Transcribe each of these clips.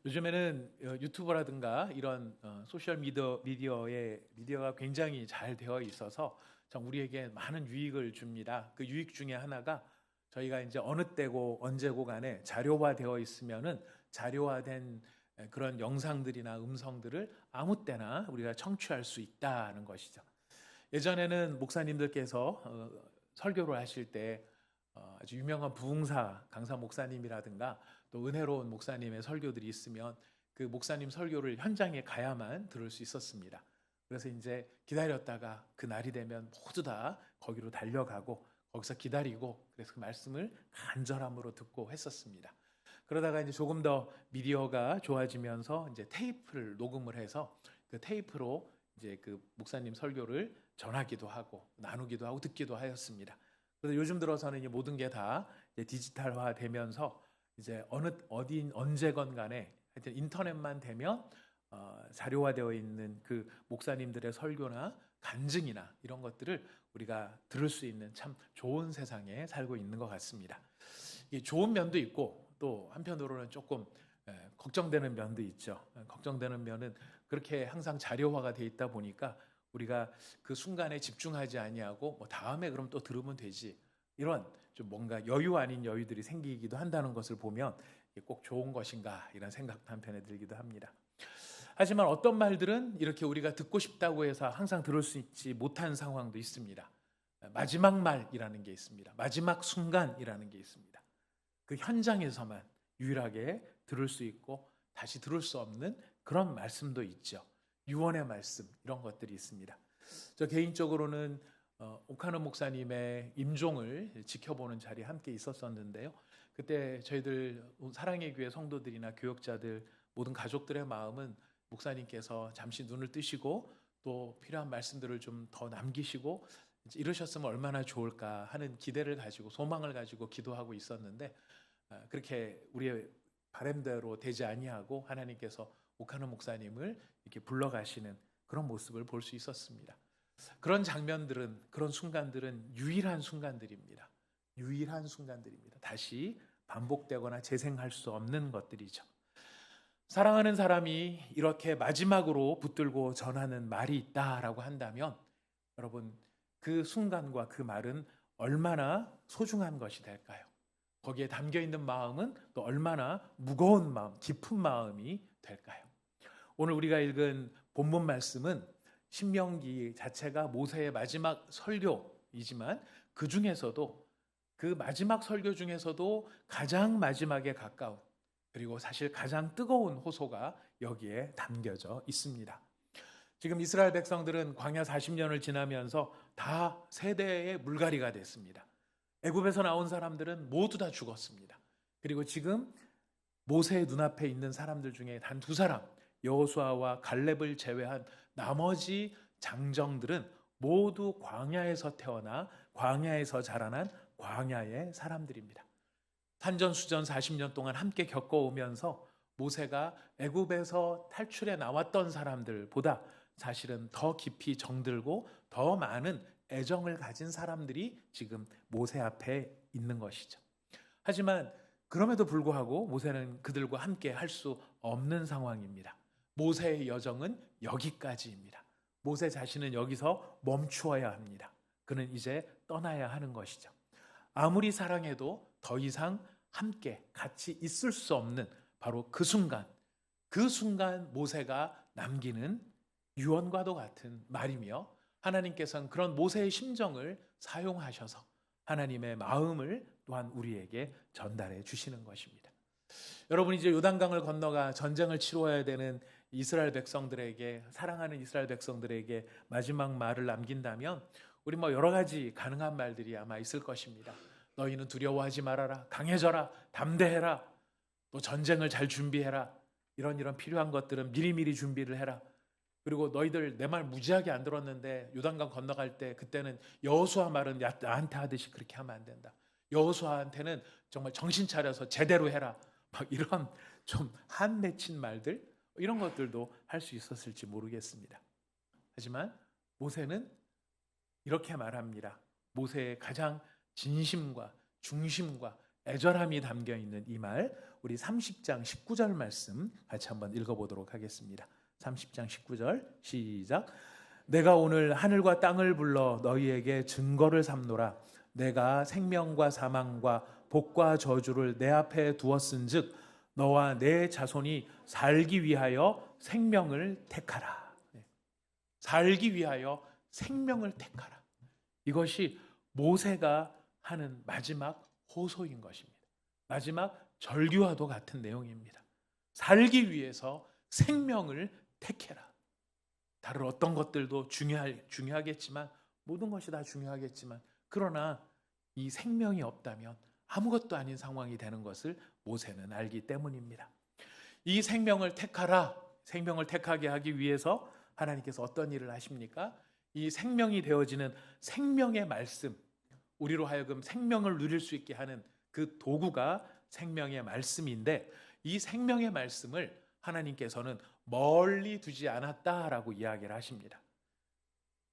요즘에는 유튜브라든가 이런 소셜 미디어가 굉장히 잘 되어 있어서 참 우리에게 많은 유익을 줍니다. 그 유익 중에 하나가 저희가 이제 어느 때고 언제고 간에 자료화되어 있으면은 자료화된 그런 영상들이나 음성들을 아무 때나 우리가 청취할 수 있다는 것이죠. 예전에는 목사님들께서 설교를 하실 때 아주 유명한 부흥사 강사 목사님이라든가 또 은혜로운 목사님의 설교들이 있으면 그 목사님 설교를 현장에 가야만 들을 수 있었습니다. 그래서 이제 기다렸다가 그 날이 되면 모두 다 거기로 달려가고 거기서 기다리고 그래서 그 말씀을 간절함으로 듣고 했었습니다. 그러다가 이제 조금 더 미디어가 좋아지면서 이제 테이프를 녹음을 해서 그 테이프로 이제 그 목사님 설교를 전하기도 하고 나누기도 하고 듣기도 하였습니다. 그래서 요즘 들어서는 이제 모든 게 다 디지털화 되면서 이제 어디 언제건 간에 하여튼 인터넷만 되면 자료화되어 있는 그 목사님들의 설교나 간증이나 이런 것들을 우리가 들을 수 있는 참 좋은 세상에 살고 있는 것 같습니다. 이게 좋은 면도 있고 또 한편으로는 조금 걱정되는 면도 있죠. 걱정되는 면은 그렇게 항상 자료화가 돼 있다 보니까 우리가 그 순간에 집중하지 아니하고 뭐 다음에 그럼 또 들으면 되지 이런 좀 뭔가 여유 아닌 여유들이 생기기도 한다는 것을 보면 이게 꼭 좋은 것인가 이런 생각도 한편에 들기도 합니다. 하지만 어떤 말들은 이렇게 우리가 듣고 싶다고 해서 항상 들을 수 있지 못한 상황도 있습니다. 마지막 말이라는 게 있습니다. 마지막 순간이라는 게 있습니다. 그 현장에서만 유일하게 들을 수 있고 다시 들을 수 없는 그런 말씀도 있죠. 유언의 말씀 이런 것들이 있습니다. 저 개인적으로는 오카노 목사님의 임종을 지켜보는 자리에 함께 있었었는데요. 그때 저희들 사랑의 교회 성도들이나 교역자들 모든 가족들의 마음은 목사님께서 잠시 눈을 뜨시고 또 필요한 말씀들을 좀 더 남기시고 이러셨으면 얼마나 좋을까 하는 기대를 가지고 소망을 가지고 기도하고 있었는데 그렇게 우리의 바람대로 되지 아니하고 하나님께서 오카노 목사님을 이렇게 불러가시는 그런 모습을 볼 수 있었습니다. 그런 장면들은 그런 순간들은 유일한 순간들입니다. 유일한 순간들입니다. 다시 반복되거나 재생할 수 없는 것들이죠. 사랑하는 사람이 이렇게 마지막으로 붙들고 전하는 말이 있다라고 한다면 여러분 그 순간과 그 말은 얼마나 소중한 것이 될까요? 거기에 담겨 있는 마음은 또 얼마나 무거운 마음, 깊은 마음이 될까요? 오늘 우리가 읽은 본문 말씀은 신명기 자체가 모세의 마지막 설교이지만 그 중에서도 그 마지막 설교 중에서도 가장 마지막에 가까운 그리고 사실 가장 뜨거운 호소가 여기에 담겨져 있습니다. 지금 이스라엘 백성들은 광야 40년을 지나면서 다 세대의 물갈이가 됐습니다. 애굽에서 나온 사람들은 모두 다 죽었습니다. 그리고 지금 모세의 눈앞에 있는 사람들 중에 단 두 사람, 여호수아와 갈렙을 제외한 나머지 장정들은 모두 광야에서 태어나 광야에서 자라난 광야의 사람들입니다. 산전수전 40년 동안 함께 겪어오면서 모세가 애굽에서 탈출해 나왔던 사람들보다 사실은 더 깊이 정들고 더 많은 애정을 가진 사람들이 지금 모세 앞에 있는 것이죠. 하지만 그럼에도 불구하고 모세는 그들과 함께 할 수 없는 상황입니다. 모세의 여정은 여기까지입니다. 모세 자신은 여기서 멈추어야 합니다. 그는 이제 떠나야 하는 것이죠. 아무리 사랑해도 더 이상 함께 같이 있을 수 없는 바로 그 순간 모세가 남기는 유언과도 같은 말이며 하나님께서는 그런 모세의 심정을 사용하셔서 하나님의 마음을 또한 우리에게 전달해 주시는 것입니다. 여러분 이제 요단강을 건너가 전쟁을 치러야 되는 이스라엘 백성들에게 사랑하는 이스라엘 백성들에게 마지막 말을 남긴다면 우리 뭐 여러 가지 가능한 말들이 아마 있을 것입니다. 너희는 두려워하지 말아라. 강해져라. 담대해라. 또 전쟁을 잘 준비해라. 이런 필요한 것들은 미리미리 준비를 해라. 그리고 너희들 내 말 무지하게 안 들었는데 요단강 건너갈 때 그때는 여호수아 말은 나한테 하듯이 그렇게 하면 안 된다. 여호수아한테는 정말 정신 차려서 제대로 해라. 막 이런 좀 한 맺힌 말들 이런 것들도 할 수 있었을지 모르겠습니다. 하지만 모세는 이렇게 말합니다. 모세의 가장 진심과 중심과 애절함이 담겨 있는 이 말, 우리 30장 19절 말씀 같이 한번 읽어보도록 하겠습니다. 30장 19절 시작. 내가 오늘 하늘과 땅을 불러 너희에게 증거를 삼노라. 내가 생명과 사망과 복과 저주를 내 앞에 두었은즉 너와 내 자손이 살기 위하여 생명을 택하라. 살기 위하여 생명을 택하라. 이것이 모세가 하는 마지막 호소인 것입니다. 마지막 절규와도 같은 내용입니다. 살기 위해서 생명을 택해라. 다른 어떤 것들도 중요하겠지만, 모든 것이 다 중요하겠지만, 그러나 이 생명이 없다면 아무것도 아닌 상황이 되는 것을 모세는 알기 때문입니다. 이 생명을 택하라, 생명을 택하게 하기 위해서 하나님께서 어떤 일을 하십니까? 이 생명이 되어지는 생명의 말씀, 우리로 하여금 생명을 누릴 수 있게 하는 그 도구가 생명의 말씀인데, 이 생명의 말씀을 하나님께서는 멀리 두지 않았다라고 이야기를 하십니다.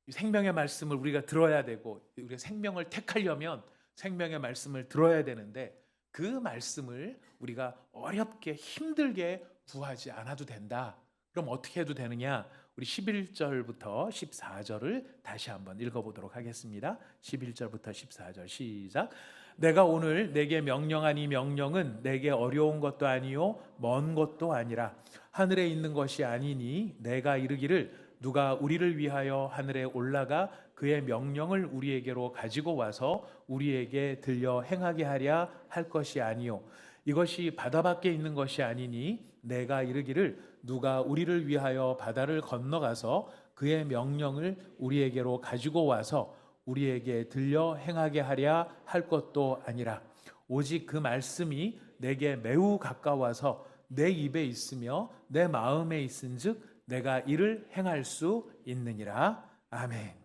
이 생명의 말씀을 우리가 들어야 되고, 우리가 생명을 택하려면 생명의 말씀을 들어야 되는데, 그 말씀을 우리가 어렵게 힘들게 구하지 않아도 된다. 그럼 어떻게 해도 되느냐? 우리 11절부터 14절을 다시 한번 읽어보도록 하겠습니다. 11절부터 14절 시작. 내가 오늘 내게 명령한 이 명령은 내게 어려운 것도 아니요 먼 것도 아니라 하늘에 있는 것이 아니니 내가 이르기를 누가 우리를 위하여 하늘에 올라가 그의 명령을 우리에게로 가지고 와서 우리에게 들려 행하게 하랴 할 것이 아니요 이것이 바다 밖에 있는 것이 아니니 내가 이르기를 누가 우리를 위하여 바다를 건너가서 그의 명령을 우리에게로 가지고 와서 우리에게 들려 행하게 하랴 할 것도 아니라 오직 그 말씀이 내게 매우 가까워서 내 입에 있으며 내 마음에 있은즉 내가 이를 행할 수 있느니라. 아멘.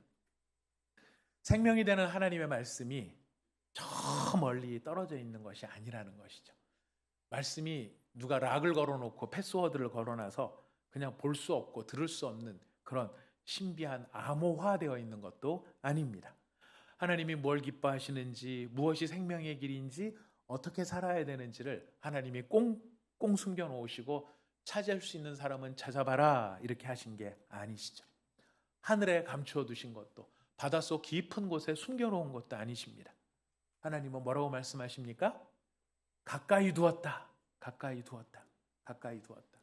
생명이 되는 하나님의 말씀이 저 멀리 떨어져 있는 것이 아니라는 것이죠. 말씀이 누가 락을 걸어놓고 패스워드를 걸어놔서 그냥 볼 수 없고 들을 수 없는 그런 신비한 암호화되어 있는 것도 아닙니다. 하나님이 뭘 기뻐하시는지, 무엇이 생명의 길인지, 어떻게 살아야 되는지를 하나님이 꽁꽁 숨겨놓으시고 찾을 수 있는 사람은 찾아봐라 이렇게 하신 게 아니시죠. 하늘에 감추어 두신 것도, 바닷속 깊은 곳에 숨겨놓은 것도 아니십니다. 하나님은 뭐라고 말씀하십니까? 가까이 두었다. 가까이 두었다. 가까이 두었다.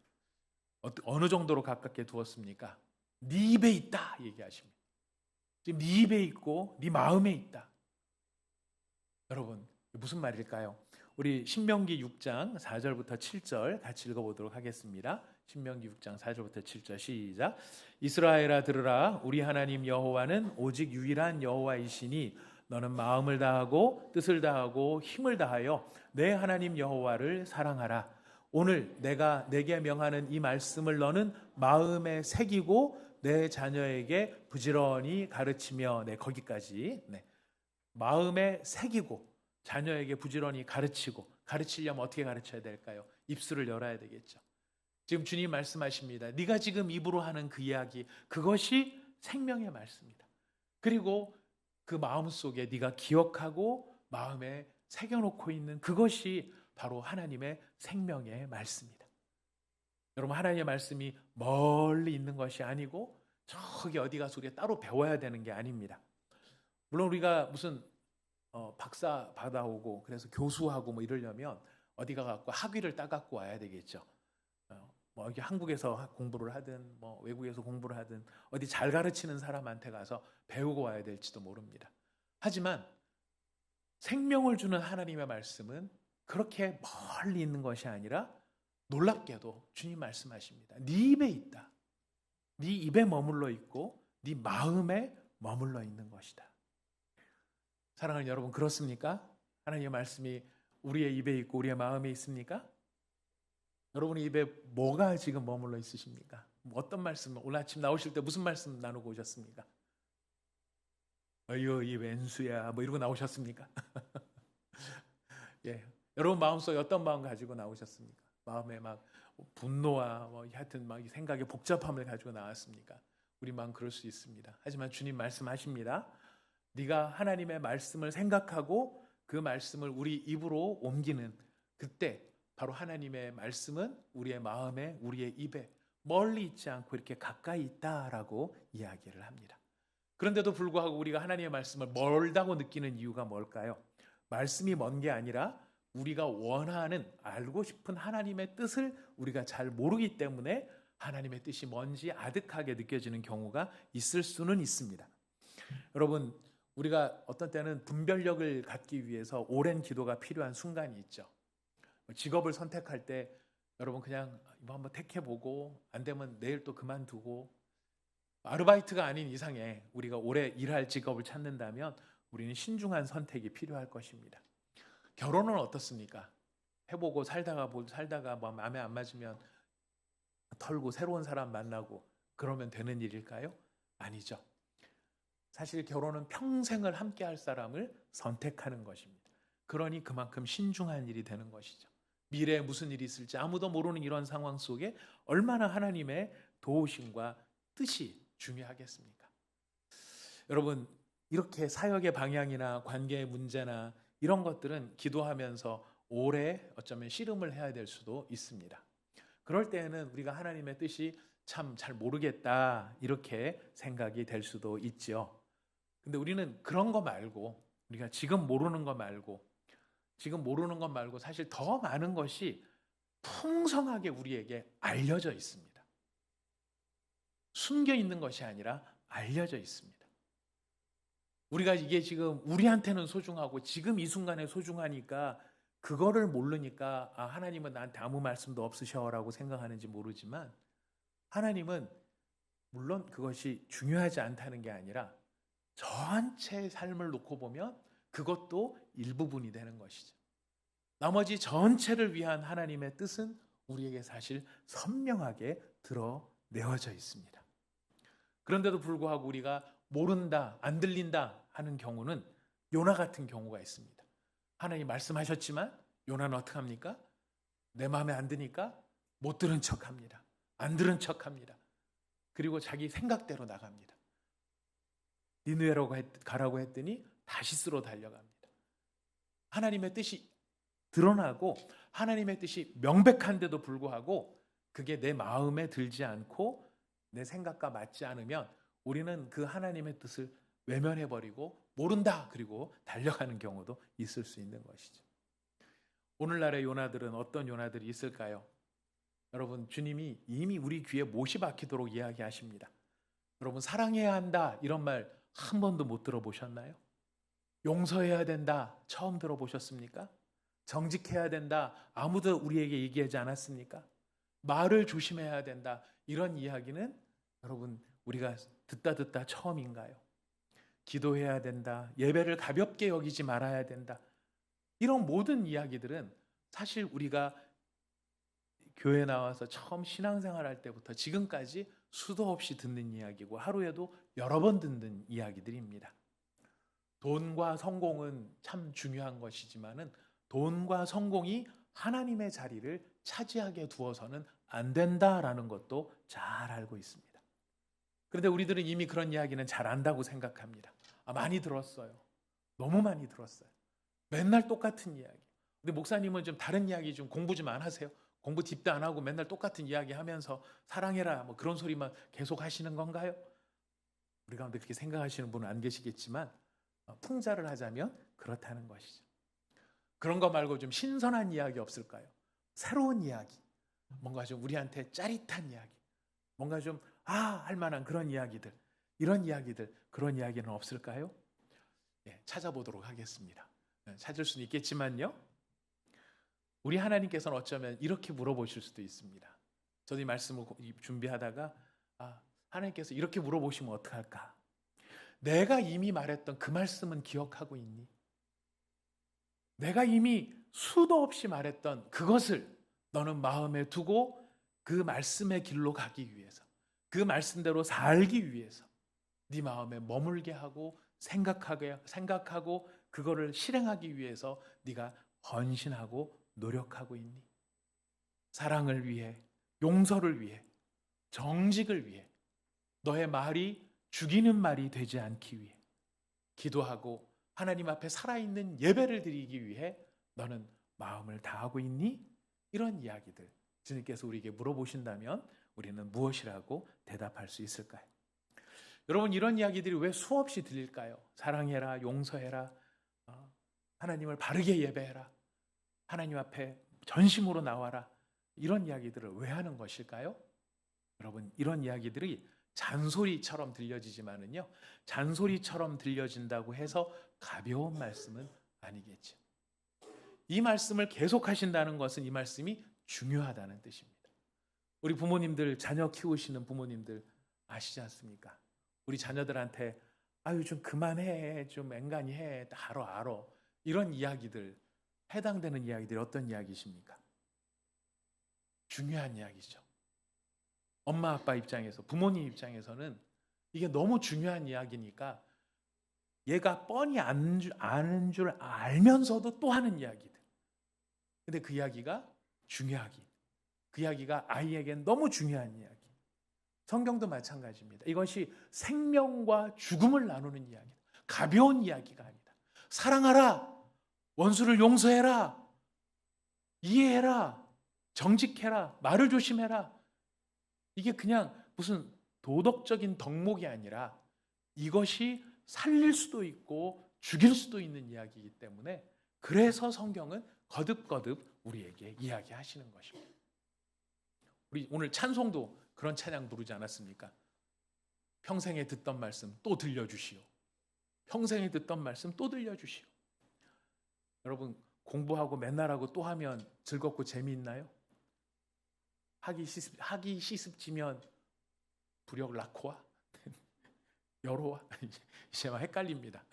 어느 정도로 가깝게 두었습니까? 네 입에 있다 얘기하십니다. 지금 네 입에 있고 네 마음에 있다. 여러분 무슨 말일까요? 우리 신명기 6장 4절부터 7절 같이 읽어보도록 하겠습니다. 신명기 6장 4절부터 7절 시작. 이스라엘아 들으라. 우리 하나님 여호와는 오직 유일한 여호와이시니 너는 마음을 다하고 뜻을 다하고 힘을 다하여 내 하나님 여호와를 사랑하라. 오늘 내가 내게 명하는 이 말씀을 너는 마음에 새기고 내 자녀에게 부지런히 가르치며, 거기까지. 마음에 새기고 자녀에게 부지런히 가르치고, 가르치려면 어떻게 가르쳐야 될까요? 입술을 열어야 되겠죠. 지금 주님 말씀하십니다. 네가 지금 입으로 하는 그 이야기, 그것이 생명의 말씀이다. 그리고 그 마음속에 네가 기억하고 마음에 새겨놓고 있는 그것이 바로 하나님의 생명의 말씀이다. 여러분 하나님의 말씀이 멀리 있는 것이 아니고 저기 어디 가서 우리가 따로 배워야 되는 게 아닙니다. 물론 우리가 무슨 박사 받아오고 그래서 교수하고 뭐 이러려면 어디 가갖고 학위를 따갖고 와야 되겠죠. 뭐 여기 한국에서 공부를 하든 뭐 외국에서 공부를 하든 어디 잘 가르치는 사람한테 가서 배우고 와야 될지도 모릅니다. 하지만 생명을 주는 하나님의 말씀은 그렇게 멀리 있는 것이 아니라 놀랍게도 주님 말씀하십니다. 네 입에 있다. 네 입에 머물러 있고 네 마음에 머물러 있는 것이다. 사랑하는 여러분, 그렇습니까? 하나님의 말씀이 우리의 입에 있고 우리의 마음에 있습니까? 여러분의 입에 뭐가 지금 머물러 있으십니까? 어떤 말씀, 오늘 아침 나오실 때 무슨 말씀 나누고 오셨습니까? 어휴 이 왼수야 뭐 이러고 나오셨습니까? 예, 여러분 마음속에 어떤 마음 가지고 나오셨습니까? 마음에 막 분노와 뭐 하여튼 막 생각의 복잡함을 가지고 나왔습니까? 우리 마음 그럴 수 있습니다. 하지만 주님 말씀하십니다. 네가 하나님의 말씀을 생각하고 그 그 말씀을 우리 입으로 옮기는 그때 바로 하나님의 말씀은 우리의 마음에, 우리의 입에 멀리 있지 않고 이렇게 가까이 있다라고 이야기를 합니다. 그런데도 불구하고 우리가 하나님의 말씀을 멀다고 느끼는 이유가 뭘까요? 말씀이 먼 게 아니라 우리가 원하는, 알고 싶은 하나님의 뜻을 우리가 잘 모르기 때문에 하나님의 뜻이 뭔지 아득하게 느껴지는 경우가 있을 수는 있습니다. 여러분, 우리가 어떤 때는 분별력을 갖기 위해서 오랜 기도가 필요한 순간이 있죠. 직업을 선택할 때 여러분 그냥 이거 한번 택해보고 안 되면 내일 또 그만두고, 아르바이트가 아닌 이상에 우리가 오래 일할 직업을 찾는다면 우리는 신중한 선택이 필요할 것입니다. 결혼은 어떻습니까? 해보고 살다가 뭐 마음에 안 맞으면 털고 새로운 사람 만나고 그러면 되는 일일까요? 아니죠. 사실 결혼은 평생을 함께 할 사람을 선택하는 것입니다. 그러니 그만큼 신중한 일이 되는 것이죠. 미래에 무슨 일이 있을지 아무도 모르는 이런 상황 속에 얼마나 하나님의 도우심과 뜻이 중요하겠습니까? 여러분, 이렇게 사역의 방향이나 관계의 문제나 이런 것들은 기도하면서 오래 어쩌면 씨름을 해야 될 수도 있습니다. 그럴 때에는 우리가 하나님의 뜻이 참 잘 모르겠다 이렇게 생각이 될 수도 있죠. 근데 우리는 그런 거 말고, 우리가 지금 모르는 거 말고 사실 더 많은 것이 풍성하게 우리에게 알려져 있습니다. 숨겨 있는 것이 아니라 알려져 있습니다. 우리가 이게 지금 우리한테는 소중하고 지금 이 순간에 소중하니까 그거를 모르니까 하나님은 나한테 아무 말씀도 없으셔라고 생각하는지 모르지만, 하나님은 물론 그것이 중요하지 않다는 게 아니라 전체 삶을 놓고 보면 그것도 일부분이 되는 것이죠. 나머지 전체를 위한 하나님의 뜻은 우리에게 사실 선명하게 드러내어져 있습니다. 그런데도 불구하고 우리가 모른다, 안 들린다 하는 경우는 요나 같은 경우가 있습니다. 하나님 말씀하셨지만 요나는 어떻게 합니까? 내 마음에 안 드니까 못 들은 척합니다. 안 들은 척합니다. 그리고 자기 생각대로 나갑니다. 니느웨로 가라고 했더니 다시스로 달려갑니다. 하나님의 뜻이 드러나고 하나님의 뜻이 명백한데도 불구하고 그게 내 마음에 들지 않고 내 생각과 맞지 않으면 우리는 그 하나님의 뜻을 외면해버리고 모른다 그리고 달려가는 경우도 있을 수 있는 것이죠. 오늘날의 요나들은 어떤 요나들이 있을까요? 여러분, 주님이 이미 우리 귀에 못이 박히도록 이야기하십니다. 여러분, 사랑해야 한다 이런 말 한 번도 못 들어보셨나요? 용서해야 된다 처음 들어보셨습니까? 정직해야 된다 아무도 우리에게 얘기하지 않았습니까? 말을 조심해야 된다 이런 이야기는 여러분 우리가 듣다 처음인가요? 기도해야 된다, 예배를 가볍게 여기지 말아야 된다, 이런 모든 이야기들은 사실 우리가 교회 나와서 처음 신앙생활 할 때부터 지금까지 수도 없이 듣는 이야기고 하루에도 여러 번 듣는 이야기들입니다. 돈과 성공은 참 중요한 것이지만은 돈과 성공이 하나님의 자리를 차지하게 두어서는 안 된다라는 것도 잘 알고 있습니다. 그런데 우리들은 이미 그런 이야기는 잘 안다고 생각합니다. 많이 들었어요. 너무 많이 들었어요. 맨날 똑같은 이야기. 근데 목사님은 좀 다른 이야기 좀 공부 좀 안 하세요? 공부 딥도 안 하고 맨날 똑같은 이야기 하면서 사랑해라 뭐 그런 소리만 계속 하시는 건가요? 우리 가운데 그렇게 생각하시는 분은 안 계시겠지만 풍자를 하자면 그렇다는 것이죠. 그런 거 말고 좀 신선한 이야기 없을까요? 새로운 이야기, 뭔가 좀 우리한테 짜릿한 이야기, 뭔가 좀 할 만한 그런 이야기들, 이런 이야기들, 그런 이야기는 없을까요? 찾아보도록 하겠습니다. 찾을 수는 있겠지만요, 우리 하나님께서는 어쩌면 이렇게 물어보실 수도 있습니다. 저도 이 말씀을 준비하다가 하나님께서 이렇게 물어보시면 어떡할까? 내가 이미 말했던 그 말씀은 기억하고 있니? 내가 이미 수도 없이 말했던 그것을 너는 마음에 두고 그 말씀의 길로 가기 위해서, 그 말씀대로 살기 위해서 네 마음에 머물게 하고 생각하고 그거를 실행하기 위해서 네가 헌신하고 노력하고 있니? 사랑을 위해, 용서를 위해, 정직을 위해, 너의 말이 죽이는 말이 되지 않기 위해 기도하고 하나님 앞에 살아있는 예배를 드리기 위해 너는 마음을 다하고 있니? 이런 이야기들 주님께서 우리에게 물어보신다면 우리는 무엇이라고 대답할 수 있을까요? 여러분, 이런 이야기들이 왜 수없이 들릴까요? 사랑해라, 용서해라, 하나님을 바르게 예배해라, 하나님 앞에 전심으로 나와라, 이런 이야기들을 왜 하는 것일까요? 여러분, 이런 이야기들이 잔소리처럼 들려지지만은요, 잔소리처럼 들려진다고 해서 가벼운 말씀은 아니겠죠. 이 말씀을 계속하신다는 것은 이 말씀이 중요하다는 뜻입니다. 우리 부모님들, 자녀 키우시는 부모님들 아시지 않습니까? 우리 자녀들한테 아유 좀 그만해, 좀 앵간히 해, 알아 이런 이야기들, 해당되는 이야기들이 어떤 이야기십니까? 중요한 이야기죠. 엄마 아빠 입장에서, 부모님 입장에서는 이게 너무 중요한 이야기니까 얘가 뻔히 아는 줄 알면서도 또 하는 이야기들. 근데 그 이야기가 그 이야기가 아이에겐 너무 중요한 이야기. 성경도 마찬가지입니다. 이것이 생명과 죽음을 나누는 이야기, 가벼운 이야기가 아니다. 사랑하라, 원수를 용서해라, 이해해라, 정직해라, 말을 조심해라. 이게 그냥 무슨 도덕적인 덕목이 아니라 이것이 살릴 수도 있고 죽일 수도 있는 이야기이기 때문에, 그래서 성경은 거듭거듭 우리에게 이야기하시는 것입니다. 우리 오늘 찬송도 그런 찬양 부르지 않았습니까? 평생에 듣던 말씀 또 들려주시오. 평생에 듣던 말씀 또 들려주시오. 여러분, 공부하고 맨날 하고 또 하면 즐겁고 재미있나요? 하기 시습지면 부력 낳고와 여로와 이제 막 헷갈립니다.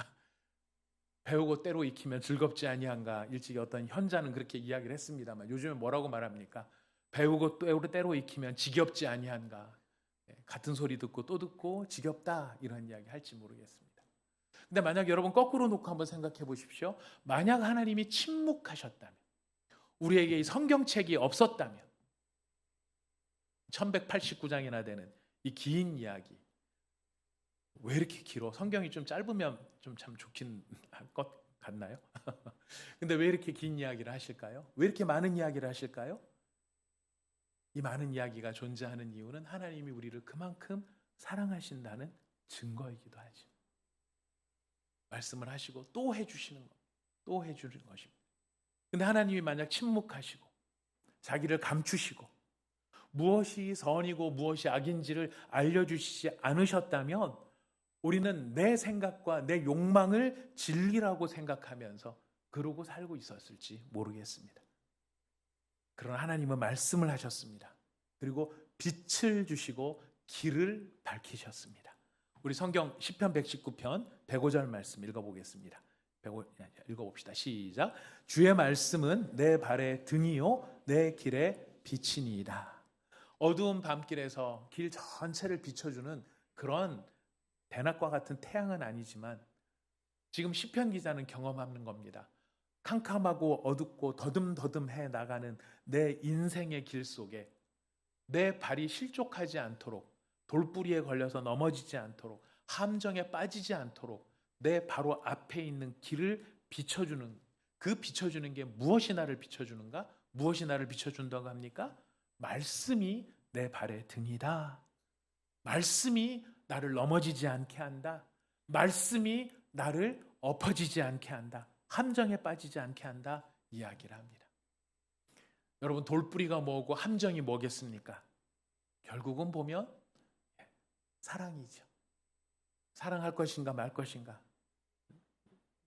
배우고 때로 익히면 즐겁지 아니한가. 일찍이 어떤 현자는 그렇게 이야기를 했습니다만 요즘에 뭐라고 말합니까? 배우고 때로 익히면 지겹지 아니한가. 같은 소리 듣고 또 듣고 지겹다, 이런 이야기 할지 모르겠습니다. 근데 만약 여러분 거꾸로 놓고 한번 생각해 보십시오. 만약 하나님이 침묵하셨다면, 우리에게 이 성경책이 없었다면, 1189장이나 되는 이 긴 이야기, 왜 이렇게 길어? 성경이 좀 짧으면 좀 참 좋긴 할 것 같나요? 근데 왜 이렇게 긴 이야기를 하실까요? 왜 이렇게 많은 이야기를 하실까요? 이 많은 이야기가 존재하는 이유는 하나님이 우리를 그만큼 사랑하신다는 증거이기도 하죠. 말씀을 하시고 또 해주시는 것, 또 해주는 것입니다. 근데 하나님이 만약 침묵하시고 자기를 감추시고 무엇이 선이고 무엇이 악인지를 알려주시지 않으셨다면 우리는 내 생각과 내 욕망을 진리라고 생각하면서 그러고 살고 있었을지 모르겠습니다. 그러나 하나님은 말씀을 하셨습니다. 그리고 빛을 주시고 길을 밝히셨습니다. 우리 성경 시편 119편 105절 말씀 읽어보겠습니다. 읽어봅시다. 시작. 주의 말씀은 내 발의 등이요 내 길의 빛이니이다. 어두운 밤길에서 길 전체를 비춰주는 그런 대낮과 같은 태양은 아니지만 지금 시편 기자는 경험하는 겁니다. 캄캄하고 어둡고 더듬더듬해 나가는 내 인생의 길 속에 내 발이 실족하지 않도록, 돌뿌리에 걸려서 넘어지지 않도록, 함정에 빠지지 않도록 내 바로 앞에 있는 길을 비춰주는, 그 비춰주는 게 무엇이 나를 비춰주는가? 무엇이 나를 비춰준다고 합니까? 말씀이 내 발의 등이다. 말씀이 나를 넘어지지 않게 한다. 말씀이 나를 엎어지지 않게 한다. 함정에 빠지지 않게 한다. 이야기를 합니다. 여러분, 돌뿌리가 뭐고 함정이 뭐겠습니까? 결국은 보면 사랑이죠. 사랑할 것인가 말 것인가.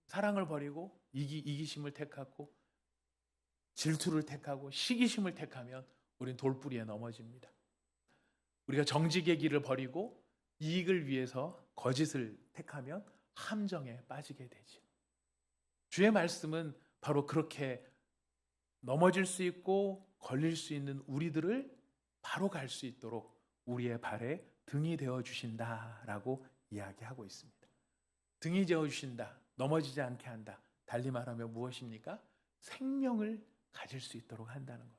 사랑을 버리고 이기심을 택하고 질투를 택하고 시기심을 택하면 우린 돌뿌리에 넘어집니다. 우리가 정직의 길을 버리고 이익을 위해서 거짓을 택하면 함정에 빠지게 되죠. 주의 말씀은 바로 그렇게 넘어질 수 있고 걸릴 수 있는 우리들을 바로 갈 수 있도록 우리의 발에 등이 되어주신다라고 이야기하고 있습니다. 등이 되어주신다, 넘어지지 않게 한다. 달리 말하면 무엇입니까? 생명을 가질 수 있도록 한다는 것.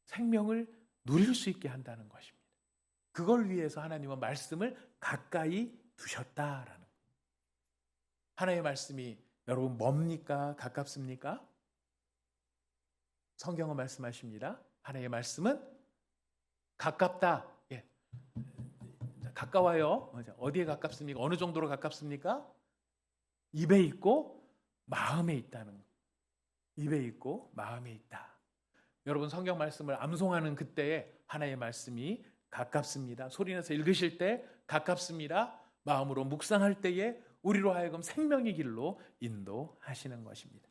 생명을 누릴 수 있게 한다는 것입니다. 그걸 위해서 하나님은 말씀을 가까이 두셨다라는 것. 하나님의 말씀이 여러분 뭡니까? 가깝습니까? 성경은 말씀하십니다. 하나님의 말씀은 가깝다. 예. 가까워요. 어디에 가깝습니까? 어느 정도로 가깝습니까? 입에 있고 마음에 있다는 거. 입에 있고 마음에 있다. 여러분 성경 말씀을 암송하는 그때에 하나님의 말씀이 가깝습니다. 소리내서 읽으실 때 가깝습니다. 마음으로 묵상할 때에 우리로 하여금 생명의 길로 인도하시는 것입니다.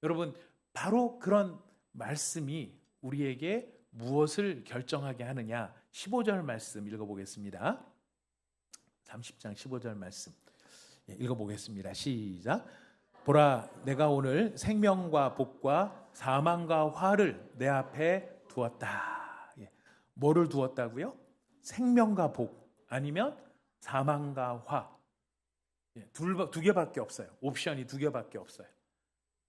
여러분 바로 그런 말씀이 우리에게 무엇을 결정하게 하느냐? 15절 말씀 읽어보겠습니다. 30장 15절 말씀 읽어보겠습니다. 시작. 보라, 내가 오늘 생명과 복과 사망과 화를 내 앞에 두었다. 뭐를 두었다고요? 생명과 복 아니면 사망과 화. 두 개밖에 없어요. 옵션이 두 개밖에 없어요.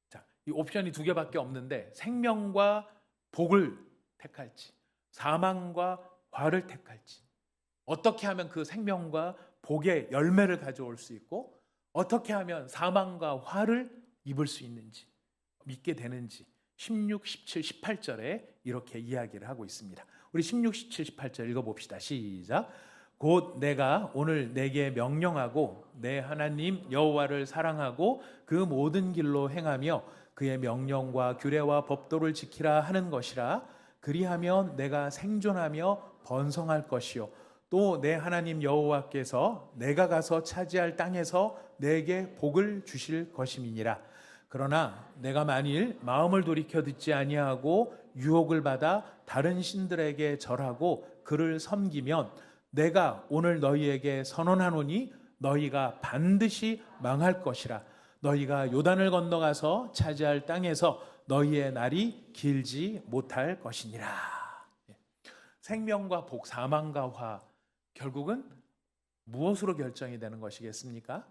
자, 이 옵션이 두 개밖에 없는데 생명과 복을 택할지 사망과 화를 택할지, 어떻게 하면 그 생명과 복의 열매를 가져올 수 있고 어떻게 하면 사망과 화를 입을 수 있는지 믿게 되는지 16, 17, 18절에 이렇게 이야기를 하고 있습니다. 우리 16, 17, 18절 읽어봅시다. 시작. 곧 내가 오늘 내게 명령하고 내 하나님 여호와를 사랑하고 그 모든 길로 행하며 그의 명령과 규례와 법도를 지키라 하는 것이라. 그리하면 내가 생존하며 번성할 것이요 또 내 하나님 여호와께서 내가 가서 차지할 땅에서 내게 복을 주실 것임이니라. 그러나 내가 만일 마음을 돌이켜 듣지 아니하고 유혹을 받아 다른 신들에게 절하고 그를 섬기면 내가 오늘 너희에게 선언하노니 너희가 반드시 망할 것이라. 너희가 요단을 건너가서 차지할 땅에서 너희의 날이 길지 못할 것이니라. 생명과 복, 사망과 화, 결국은 무엇으로 결정이 되는 것이겠습니까?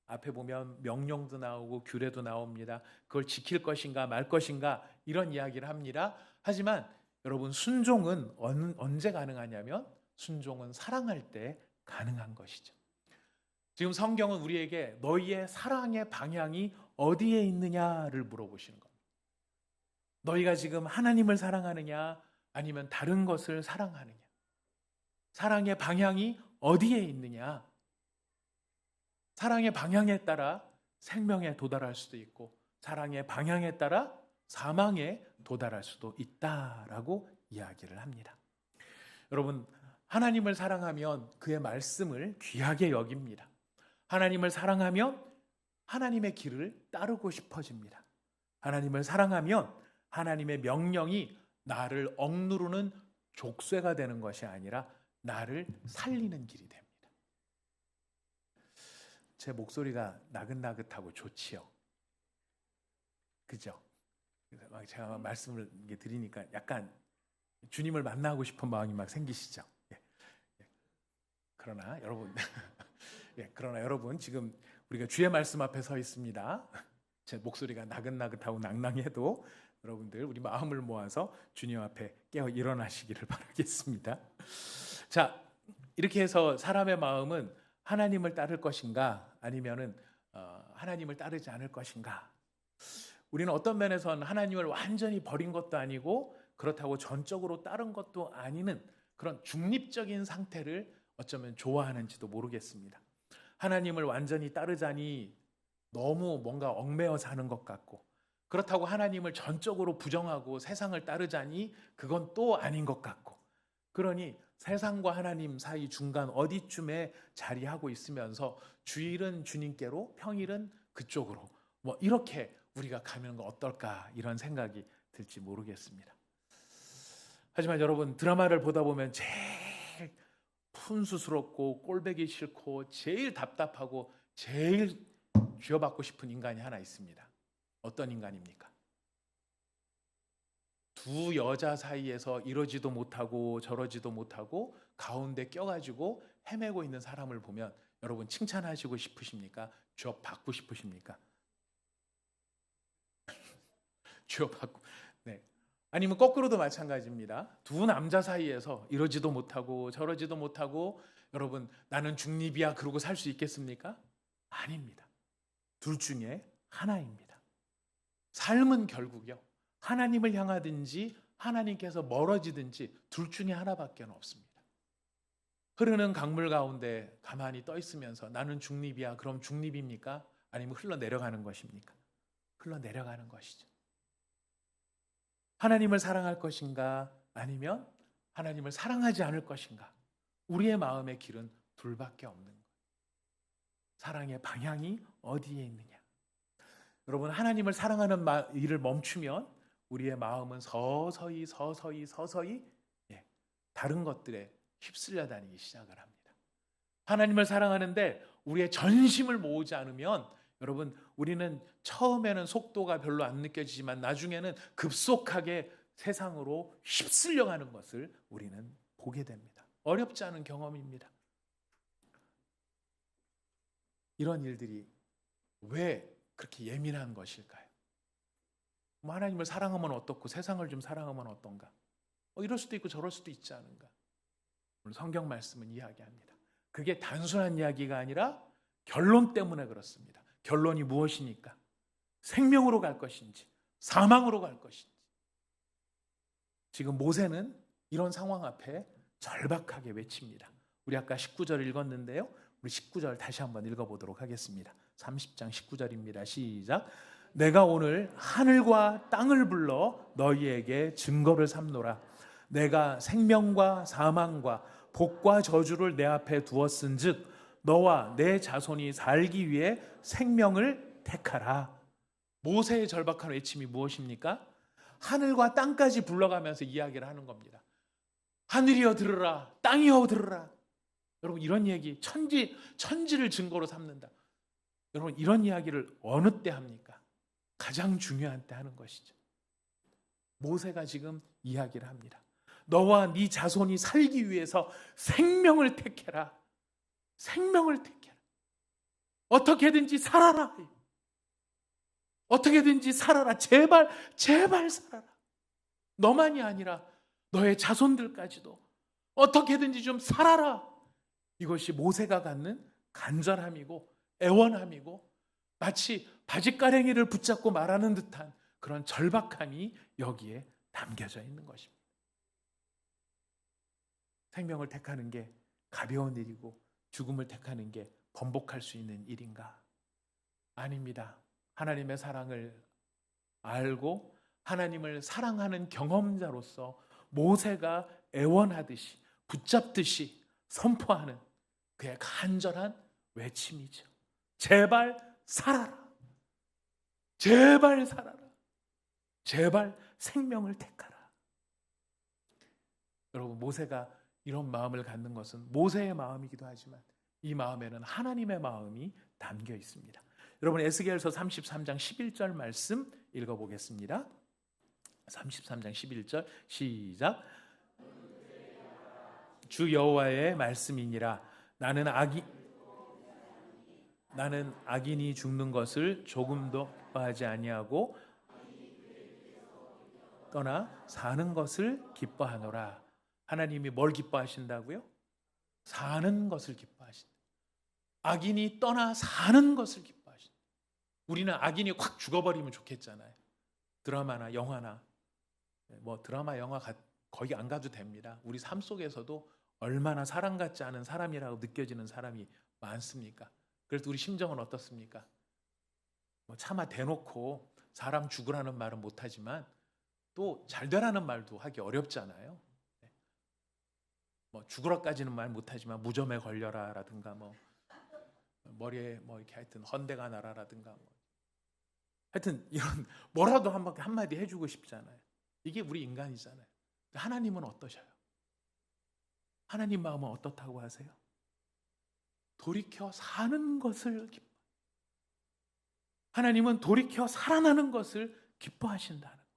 앞에 보면 명령도 나오고 규례도 나옵니다. 그걸 지킬 것인가 말 것인가 이런 이야기를 합니다. 하지만 여러분 순종은 언제 가능하냐면 순종은 사랑할 때 가능한 것이죠. 지금 성경은 우리에게 너희의 사랑의 방향이 어디에 있느냐를 물어보시는 겁니다. 너희가 지금 하나님을 사랑하느냐 아니면 다른 것을 사랑하느냐, 사랑의 방향이 어디에 있느냐. 사랑의 방향에 따라 생명에 도달할 수도 있고 사랑의 방향에 따라 사망에 도달할 수도 있다라고 이야기를 합니다. 여러분 하나님을 사랑하면 그의 말씀을 귀하게 여깁니다. 하나님을 사랑하면 하나님의 길을 따르고 싶어집니다. 하나님을 사랑하면 하나님의 명령이 나를 억누르는 족쇄가 되는 것이 아니라 나를 살리는 길이 됩니다. 제 목소리가 나긋나긋하고 좋지요. 그죠? 제가 말씀을 드리니까 약간 주님을 만나고 싶은 마음이 막 생기시죠. 그러나 여러분 지금 우리가 주의 말씀 앞에 서 있습니다. 제 목소리가 나긋나긋하고 낭낭해도 여러분들 우리 마음을 모아서 주님 앞에 깨어 일어나시기를 바라겠습니다. 자, 이렇게 해서 사람의 마음은 하나님을 따를 것인가 아니면은 하나님을 따르지 않을 것인가. 우리는 어떤 면에서는 하나님을 완전히 버린 것도 아니고 그렇다고 전적으로 따른 것도 아니는 그런 중립적인 상태를 어쩌면 좋아하는지도 모르겠습니다. 하나님을 완전히 따르자니 너무 뭔가 얽매여 사는 것 같고 그렇다고 하나님을 전적으로 부정하고 세상을 따르자니 그건 또 아닌 것 같고 그러니 세상과 하나님 사이 중간 어디쯤에 자리하고 있으면서 주일은 주님께로 평일은 그쪽으로 뭐 이렇게 우리가 가면 어떨까 이런 생각이 들지 모르겠습니다. 하지만 여러분 드라마를 보다 보면 제일 푼수스럽고 꼴보기 싫고 제일 답답하고 제일 쥐어받고 싶은 인간이 하나 있습니다. 어떤 인간입니까? 두 여자 사이에서 이러지도 못하고 저러지도 못하고 가운데 껴가지고 헤매고 있는 사람을 보면 여러분 칭찬하시고 싶으십니까? 쥐어받고 싶으십니까? 쥐어받고 네. 아니면 거꾸로도 마찬가지입니다. 두 남자 사이에서 이러지도 못하고 저러지도 못하고 여러분 나는 중립이야 그러고 살 수 있겠습니까? 아닙니다. 둘 중에 하나입니다. 삶은 결국요, 하나님을 향하든지 하나님께서 멀어지든지 둘 중에 하나밖에 없습니다. 흐르는 강물 가운데 가만히 떠 있으면서 나는 중립이야. 그럼 중립입니까? 아니면 흘러내려가는 것입니까? 흘러내려가는 것이죠. 하나님을 사랑할 것인가? 아니면 하나님을 사랑하지 않을 것인가? 우리의 마음의 길은 둘밖에 없는 거예요. 사랑의 방향이 어디에 있느냐? 여러분, 하나님을 사랑하는 일을 멈추면 우리의 마음은 서서히 다른 것들에 휩쓸려 다니기 시작을 합니다. 하나님을 사랑하는데 우리의 전심을 모으지 않으면 여러분, 우리는 처음에는 속도가 별로 안 느껴지지만 나중에는 급속하게 세상으로 휩쓸려 가는 것을 우리는 보게 됩니다. 어렵지 않은 경험입니다. 이런 일들이 왜 그렇게 예민한 것일까요? 하나님을 사랑하면 어떻고 세상을 좀 사랑하면 어떤가? 이럴 수도 있고 저럴 수도 있지 않은가? 오늘 성경 말씀은 이야기합니다. 그게 단순한 이야기가 아니라 결론 때문에 그렇습니다. 결론이 무엇이니까? 생명으로 갈 것인지 사망으로 갈 것인지. 지금 모세는 이런 상황 앞에 절박하게 외칩니다. 우리 아까 19절 읽었는데요. 우리 19절 다시 한번 읽어보도록 하겠습니다. 30장 19절입니다. 시작. 내가 오늘 하늘과 땅을 불러 너희에게 증거를 삼노라. 내가 생명과 사망과 복과 저주를 내 앞에 두었은즉 너와 내 자손이 살기 위해 생명을 택하라. 모세의 절박한 외침이 무엇입니까? 하늘과 땅까지 불러가면서 이야기를 하는 겁니다. 하늘이여 들으라, 땅이여 들으라. 여러분, 이런 얘기, 천지를 증거로 삼는다. 여러분, 이런 이야기를 어느 때 합니까? 가장 중요한 때 하는 것이죠. 모세가 지금 이야기를 합니다. 너와 네 자손이 살기 위해서 생명을 택해라. 생명을 택해라. 어떻게든지 살아라. 어떻게든지 살아라. 제발 살아라. 너만이 아니라 너의 자손들까지도 어떻게든지 좀 살아라. 이것이 모세가 갖는 간절함이고 애원함이고 마치 바짓가랭이를 붙잡고 말하는 듯한 그런 절박함이 여기에 담겨져 있는 것입니다. 생명을 택하는 게 가벼운 일이고 죽음을 택하는 게 번복할 수 있는 일인가? 아닙니다. 하나님의 사랑을 알고 하나님을 사랑하는 경험자로서 모세가 애원하듯이 붙잡듯이 선포하는 그의 간절한 외침이죠. 제발 살아라. 제발 살아라. 제발 생명을 택하라. 여러분, 모세가 이런 마음을 갖는 것은 모세의 마음이기도 하지만 이 마음에는 하나님의 마음이 담겨 있습니다. 여러분, 에스겔서 33장 11절 말씀 읽어보겠습니다. 33장 11절 시작. 주 여호와의 말씀이니라. 나는 악인이 죽는 것을 조금도 기뻐하지 아니하고 떠나 사는 것을 기뻐하노라. 하나님이 뭘 기뻐하신다고요? 사는 것을 기뻐하신다. 악인이 떠나 사는 것을 기뻐하신다. 우리는 악인이 확 죽어버리면 좋겠잖아요. 드라마나 영화나 드라마 영화 거기 안 가도 됩니다. 우리 삶 속에서도 얼마나 사람 같지 않은 사람이라고 느껴지는 사람이 많습니까? 그래서 우리 심정은 어떻습니까? 차마 대놓고 사람 죽으라는 말은 못하지만 또 잘 되라는 말도 하기 어렵잖아요. 죽으라까지는 말 못하지만 무좀에 걸려라라든가 머리에 이렇게 하여튼 헌대가 나라라든가 하여튼 이런 뭐라도 한마디 해주고 싶잖아요. 이게 우리 인간이잖아요. 하나님은 어떠셔요? 하나님 마음은 어떻다고 하세요? 돌이켜 사는 것을 하나님은 돌이켜 살아나는 것을 기뻐하신다는 거예요.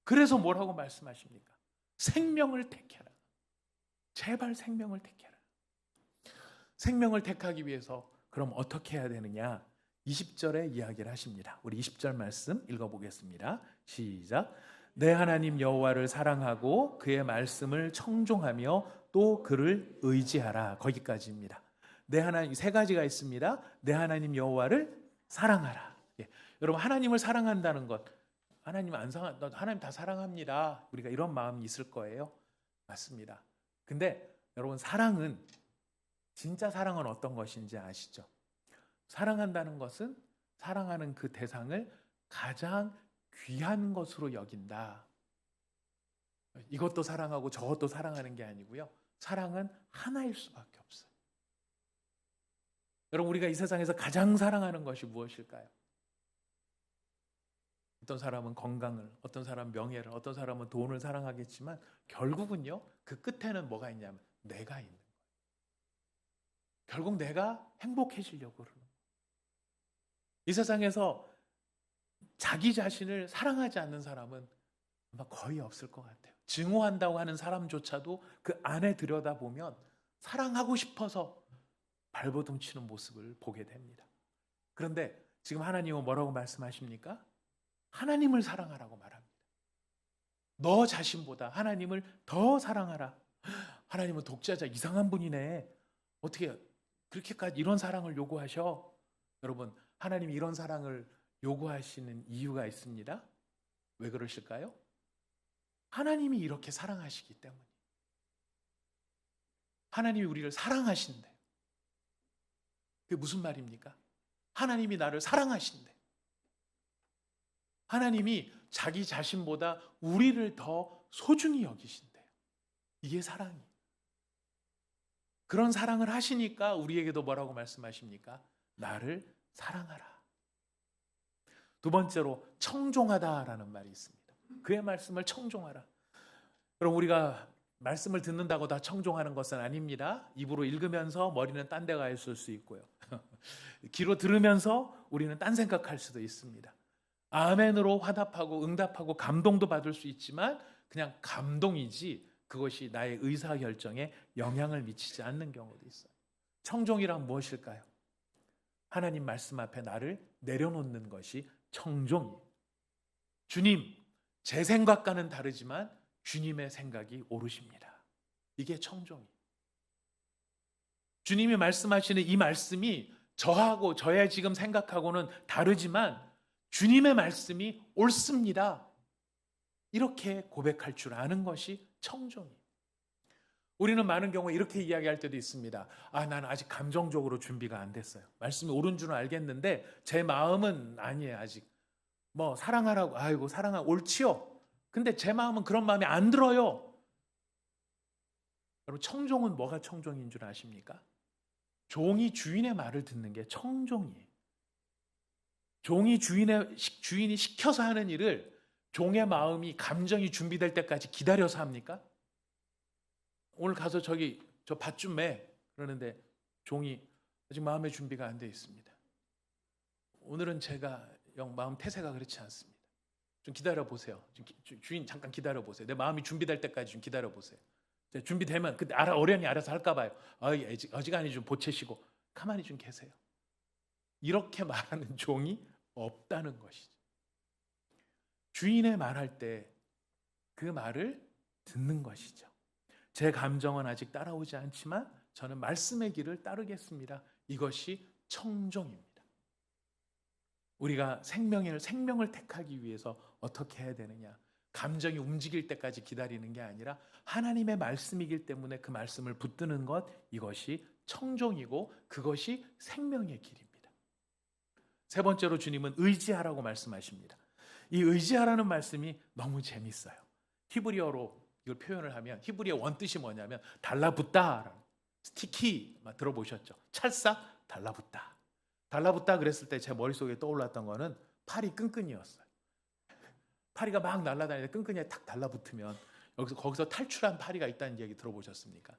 그래서 뭐라고 말씀하십니까? 생명을 택해라. 제발 생명을 택해라. 생명을 택하기 위해서 그럼 어떻게 해야 되느냐? 20절에 이야기를 하십니다. 우리 20절 말씀 읽어보겠습니다. 시작. 내 하나님 여호와를 사랑하고 그의 말씀을 청종하며 또 그를 의지하라. 거기까지입니다. 내 하나님, 세 가지가 있습니다. 내 하나님 여호와를 사랑하라. 예. 여러분, 하나님을 사랑한다는 것, 하나님 다 사랑합니다. 우리가 이런 마음이 있을 거예요. 맞습니다. 근데 여러분, 진짜 사랑은 어떤 것인지 아시죠? 사랑한다는 것은 사랑하는 그 대상을 가장 귀한 것으로 여긴다. 이것도 사랑하고 저것도 사랑하는 게 아니고요. 사랑은 하나일 수밖에 없어요. 여러분, 우리가 이 세상에서 가장 사랑하는 것이 무엇일까요? 어떤 사람은 건강을, 어떤 사람은 명예를, 어떤 사람은 돈을 사랑하겠지만 결국은요, 그 끝에는 뭐가 있냐면 내가 있는 거예요. 결국 내가 행복해지려고 그러는 거예요. 이 세상에서 자기 자신을 사랑하지 않는 사람은 아마 거의 없을 것 같아요. 증오한다고 하는 사람조차도 그 안에 들여다보면 사랑하고 싶어서 발버둥 치는 모습을 보게 됩니다. 그런데 지금 하나님은 뭐라고 말씀하십니까? 하나님을 사랑하라고 말합니다. 너 자신보다 하나님을 더 사랑하라. 하나님은 독자자, 이상한 분이네. 어떻게 그렇게까지 이런 사랑을 요구하셔? 여러분, 하나님이 이런 사랑을 요구하시는 이유가 있습니다. 왜 그러실까요? 하나님이 이렇게 사랑하시기 때문에. 하나님이 우리를 사랑하신대. 그게 무슨 말입니까? 하나님이 나를 사랑하신대. 하나님이 자기 자신보다 우리를 더 소중히 여기신대요. 이게 사랑이에요. 그런 사랑을 하시니까 우리에게도 뭐라고 말씀하십니까? 나를 사랑하라. 두 번째로 청종하다라는 말이 있습니다. 그의 말씀을 청종하라. 그럼 우리가 말씀을 듣는다고 다 청종하는 것은 아닙니다. 입으로 읽으면서 머리는 딴 데 가 있을 수 있고요. 귀로 들으면서 우리는 딴 생각할 수도 있습니다. 아멘으로 화답하고 응답하고 감동도 받을 수 있지만 그냥 감동이지 그것이 나의 의사결정에 영향을 미치지 않는 경우도 있어요. 청종이란 무엇일까요? 하나님 말씀 앞에 나를 내려놓는 것이 청종이에요. 주님, 제 생각과는 다르지만 주님의 생각이 옳으십니다. 이게 청종이에요. 주님이 말씀하시는 이 말씀이 저하고 저의 지금 생각하고는 다르지만 주님의 말씀이 옳습니다. 이렇게 고백할 줄 아는 것이 청종이에요. 우리는 많은 경우에 이렇게 이야기할 때도 있습니다. 나는 아직 감정적으로 준비가 안 됐어요. 말씀이 옳은 줄은 알겠는데 제 마음은 아니에요. 아직 사랑하라고, 아이고 옳지요. 근데 제 마음은 그런 마음이 안 들어요. 여러분, 청종은 뭐가 청종인 줄 아십니까? 종이 주인의 말을 듣는 게 청종이에요. 종이 주인이 시켜서 하는 일을 종의 마음이, 감정이 준비될 때까지 기다려서 합니까? 오늘 가서 저 밭 좀 매. 그러는데 종이 아직 마음의 준비가 안 되어 있습니다. 오늘은 제가 마음 태세가 그렇지 않습니다. 좀 기다려 보세요. 주인 잠깐 기다려 보세요. 내 마음이 준비될 때까지 좀 기다려 보세요. 준비되면 그때 어련히 알아서 할까 봐요. 어지간히 좀 보채시고 가만히 좀 계세요. 이렇게 말하는 종이 없다는 것이죠. 주인의 말할 때 그 말을 듣는 것이죠. 제 감정은 아직 따라오지 않지만 저는 말씀의 길을 따르겠습니다. 이것이 청종입니다. 우리가 생명을 택하기 위해서 어떻게 해야 되느냐? 감정이 움직일 때까지 기다리는 게 아니라 하나님의 말씀이기 때문에 그 말씀을 붙드는 것, 이것이 청종이고 그것이 생명의 길입니다. 세 번째로 주님은 의지하라고 말씀하십니다. 이 의지하라는 말씀이 너무 재밌어요. 히브리어로 이걸 표현을 하면 히브리어 원뜻이 뭐냐면 달라붙다, 스티키 들어보셨죠? 찰싹 달라붙다. 달라붙다 그랬을 때 제 머릿속에 떠올랐던 거는 파리 끈끈이였어요. 파리가 막 날아다니는데 끈끈이에 탁 달라붙으면 거기서 탈출한 파리가 있다는 얘기 들어보셨습니까?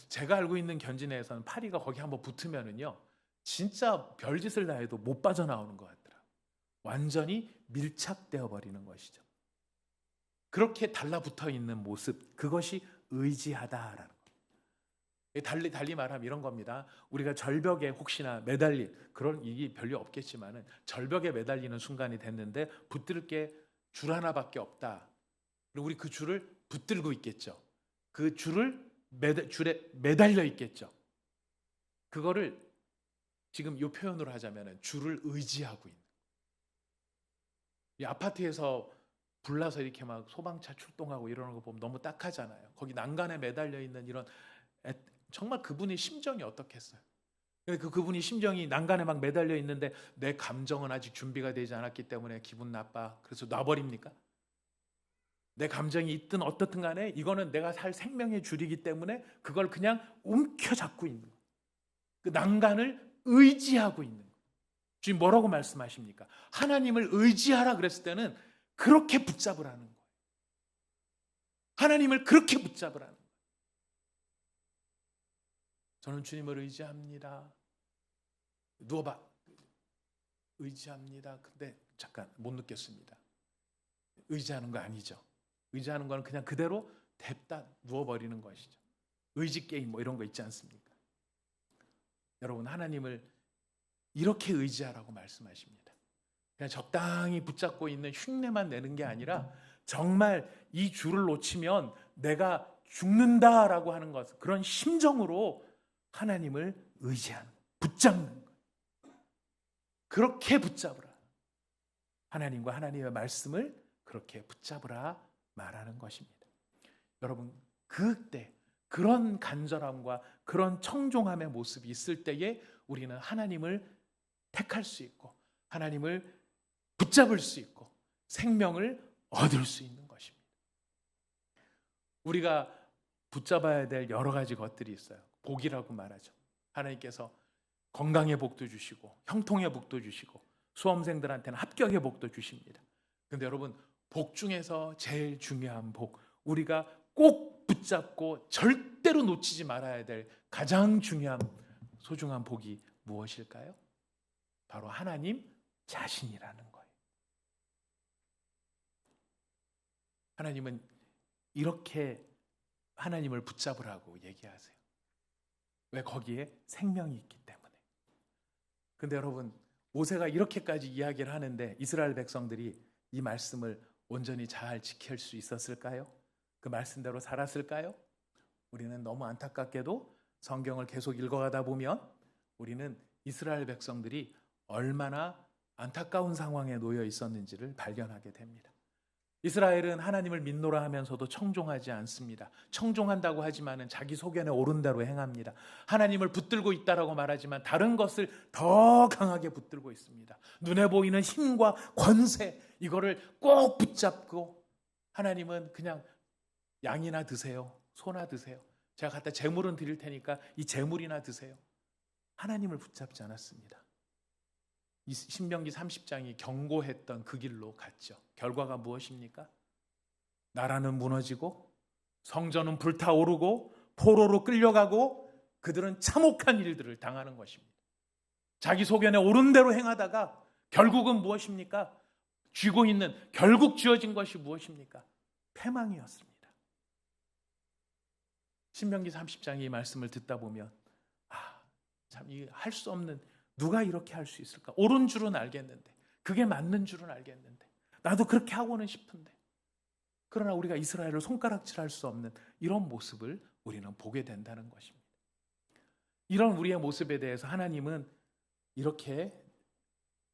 제가 알고 있는 견지 내에서는 파리가 거기 한번 붙으면은요, 진짜 별짓을 다 해도 못 빠져나오는 것 같더라고요. 완전히 밀착되어 버리는 것이죠. 그렇게 달라붙어 있는 모습, 그것이 의지하다라는 거예요. 달리 말하면 이런 겁니다. 우리가 절벽에 혹시나 매달린, 그런 일이 별로 없겠지만은 절벽에 매달리는 순간이 됐는데 붙들 게 줄 하나밖에 없다. 그리고 우리 그 줄을 붙들고 있겠죠. 그 줄에 매달려 있겠죠. 그거를 지금 이 표현으로 하자면 주를 의지하고 있는. 이 아파트에서 불나서 이렇게 막 소방차 출동하고 이러는 거 보면 너무 딱하잖아요. 거기 난간에 매달려 있는 이런 정말 그분의 심정이 어떻겠어요? 근데 그분이 심정이 난간에 막 매달려 있는데 내 감정은 아직 준비가 되지 않았기 때문에 기분 나빠. 그래서 놔버립니까? 내 감정이 있든 어떻든 간에 이거는 내가 살 생명의 줄이기 때문에 그걸 그냥 움켜잡고 있는 거예요. 그 난간을 의지하고 있는 거예요. 주님 뭐라고 말씀하십니까? 하나님을 의지하라 그랬을 때는 그렇게 붙잡으라는 거예요. 하나님을 그렇게 붙잡으라는 거예요. 저는 주님을 의지합니다. 누워봐. 의지합니다. 근데 잠깐 못 느꼈습니다. 의지하는 거 아니죠. 의지하는 거는 그냥 그대로 냅다 누워버리는 것이죠. 의지 게임 뭐 이런 거 있지 않습니까? 여러분 하나님을 이렇게 의지하라고 말씀하십니다. 그냥 적당히 붙잡고 있는 흉내만 내는 게 아니라 정말 이 줄을 놓치면 내가 죽는다라고 하는 것, 그런 심정으로 하나님을 의지하는, 붙잡는 것. 그렇게 붙잡으라. 하나님과 하나님의 말씀을 그렇게 붙잡으라 말하는 것입니다. 여러분 그때 그런 간절함과 그런 청종함의 모습이 있을 때에 우리는 하나님을 택할 수 있고 하나님을 붙잡을 수 있고 생명을 얻을 수 있는 것입니다. 우리가 붙잡아야 될 여러 가지 것들이 있어요. 복이라고 말하죠. 하나님께서 건강의 복도 주시고 형통의 복도 주시고 수험생들한테는 합격의 복도 주십니다. 그런데 여러분 복 중에서 제일 중요한 복, 우리가 꼭 붙잡고 절대로 놓치지 말아야 될 가장 중요한 소중한 복이 무엇일까요? 바로 하나님 자신이라는 거예요. 하나님은 이렇게 하나님을 붙잡으라고 얘기하세요. 왜? 거기에 생명이 있기 때문에. 근데 여러분 모세가 이렇게까지 이야기를 하는데 이스라엘 백성들이 이 말씀을 온전히 잘 지킬 수 있었을까요? 그 말씀대로 살았을까요? 우리는 너무 안타깝게도 성경을 계속 읽어가다 보면 우리는 이스라엘 백성들이 얼마나 안타까운 상황에 놓여 있었는지를 발견하게 됩니다. 이스라엘은 하나님을 믿노라 하면서도 청종하지 않습니다. 청종한다고 하지만 자기 소견에 오른 대로 행합니다. 하나님을 붙들고 있다라고 말하지만 다른 것을 더 강하게 붙들고 있습니다. 눈에 보이는 힘과 권세, 이거를 꼭 붙잡고 하나님은 그냥 양이나 드세요. 소나 드세요. 제가 갖다 재물은 드릴 테니까 이 재물이나 드세요. 하나님을 붙잡지 않았습니다. 이 신명기 30장이 경고했던 그 길로 갔죠. 결과가 무엇입니까? 나라는 무너지고 성전은 불타오르고 포로로 끌려가고 그들은 참혹한 일들을 당하는 것입니다. 자기 소견에 옳은 대로 행하다가 결국은 무엇입니까? 쥐고 있는, 결국 쥐어진 것이 무엇입니까? 패망이었습니다. 신명기 30장의 이 말씀을 듣다 보면 참 이 할 수 없는, 누가 이렇게 할 수 있을까? 옳은 줄은 알겠는데, 그게 맞는 줄은 알겠는데, 나도 그렇게 하고는 싶은데, 그러나 우리가 이스라엘을 손가락질할 수 없는 이런 모습을 우리는 보게 된다는 것입니다. 이런 우리의 모습에 대해서 하나님은 이렇게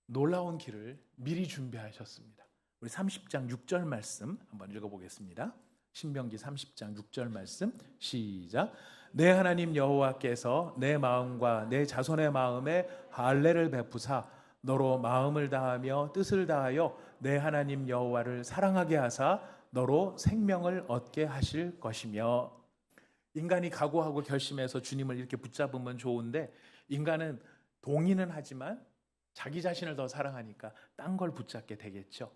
놀라운 길을 미리 준비하셨습니다. 우리 30장 6절 말씀 한번 읽어보겠습니다. 신명기 30장 6절 말씀 시작. 내 하나님 여호와께서 내 마음과 내 자손의 마음에 할례를 베푸사 너로 마음을 다하며 뜻을 다하여 내 하나님 여호와를 사랑하게 하사 너로 생명을 얻게 하실 것이며. 인간이 각오하고 결심해서 주님을 이렇게 붙잡으면 좋은데 인간은 동의는 하지만 자기 자신을 더 사랑하니까 딴 걸 붙잡게 되겠죠.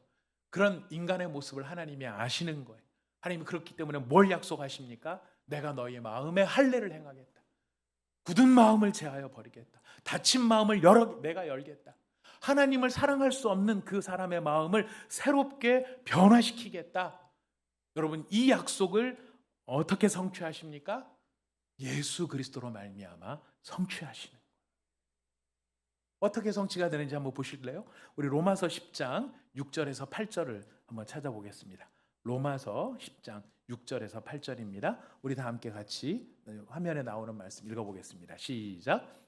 그런 인간의 모습을 하나님이 아시는 거예요. 하나님이 그렇기 때문에 뭘 약속하십니까? 내가 너희의 마음에 할례를 행하겠다. 굳은 마음을 제하여 버리겠다. 닫힌 마음을 내가 열겠다. 하나님을 사랑할 수 없는 그 사람의 마음을 새롭게 변화시키겠다. 여러분 이 약속을 어떻게 성취하십니까? 예수 그리스도로 말미암아 성취하시는 거예요. 어떻게 성취가 되는지 한번 보실래요? 우리 로마서 10장 6절에서 8절을 한번 찾아보겠습니다. 로마서 10장 6절에서 8절입니다. 우리 다 함께 같이 화면에 나오는 말씀 읽어보겠습니다. 시작.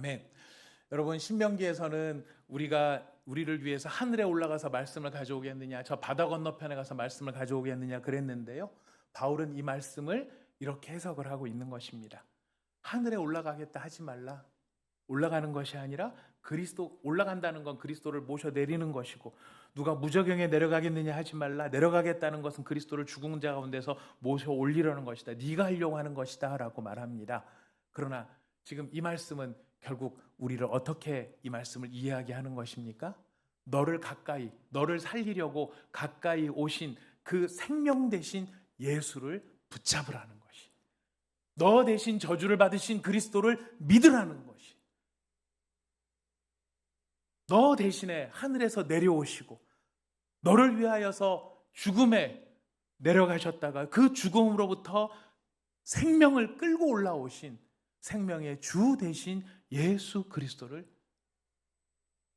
아멘. 여러분, 신명기에서는 우리를 위해서 하늘에 올라가서 말씀을 가져오겠느냐, 저 바다 건너편에 가서 말씀을 가져오겠느냐 그랬는데요. 바울은 이 말씀을 이렇게 해석을 하고 있는 것입니다. 하늘에 올라가겠다 하지 말라. 올라가는 것이 아니라 올라간다는 건 그리스도를 모셔 내리는 것이고, 누가 무저경에 내려가겠느냐 하지 말라. 내려가겠다는 것은 그리스도를 죽은 자 가운데서 모셔 올리려는 것이다. 네가 하려고 하는 것이다 라고 말합니다. 그러나 지금 이 말씀은 결국 우리를 어떻게 이 말씀을 이해하게 하는 것입니까? 너를 살리려고 가까이 오신 그 생명 대신 예수를 붙잡으라는 것이, 너 대신 저주를 받으신 그리스도를 믿으라는 것이, 너 대신에 하늘에서 내려오시고 너를 위하여서 죽음에 내려가셨다가 그 죽음으로부터 생명을 끌고 올라오신 생명의 주 대신 예수 그리스도를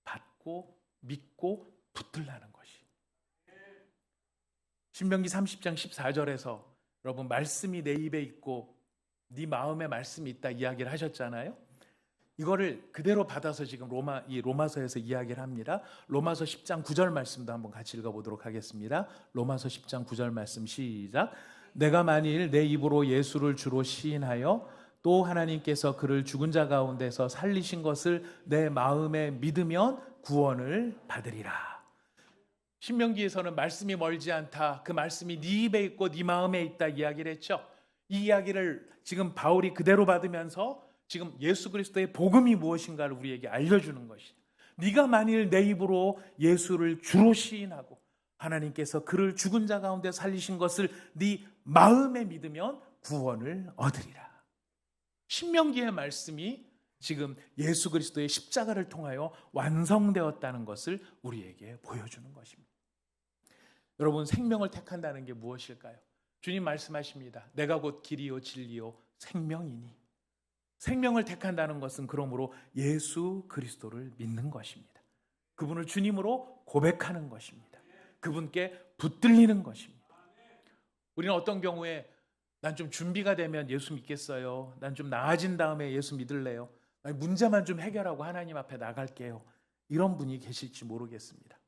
받고 믿고 붙들라는 것이. 신명기 30장 14절에서 여러분, 말씀이 내 입에 있고 네 마음에 말씀이 있다 이야기를 하셨잖아요. 이거를 그대로 받아서 지금 로마서에서 이야기를 합니다. 로마서 10장 9절 말씀도 한번 같이 읽어보도록 하겠습니다. 로마서 10장 9절 말씀 시작. 내가 만일 내 입으로 예수를 주로 시인하여 또 하나님께서 그를 죽은 자 가운데서 살리신 것을 내 마음에 믿으면 구원을 받으리라. 신명기에서는 말씀이 멀지 않다, 그 말씀이 네 입에 있고 네 마음에 있다 이야기를 했죠. 이 이야기를 지금 바울이 그대로 받으면서 지금 예수 그리스도의 복음이 무엇인가를 우리에게 알려주는 것이다. 네가 만일 내 입으로 예수를 주로 시인하고 하나님께서 그를 죽은 자 가운데 살리신 것을 네 마음에 믿으면 구원을 얻으리라. 신명기의 말씀이 지금 예수 그리스도의 십자가를 통하여 완성되었다는 것을 우리에게 보여주는 것입니다. 여러분, 생명을 택한다는 게 무엇일까요? 주님 말씀하십니다. 내가 곧 길이요 진리요 생명이니. 생명을 택한다는 것은 그러므로 예수 그리스도를 믿는 것입니다. 그분을 주님으로 고백하는 것입니다. 그분께 붙들리는 것입니다. 우리는 어떤 경우에 난 좀 준비가 되면 예수 믿겠어요. 난 좀 나아진 다음에 예수 믿을래요. 문제만 좀 해결하고 하나님 앞에 나갈게요. 이런 분이 계실지 모르겠습니다.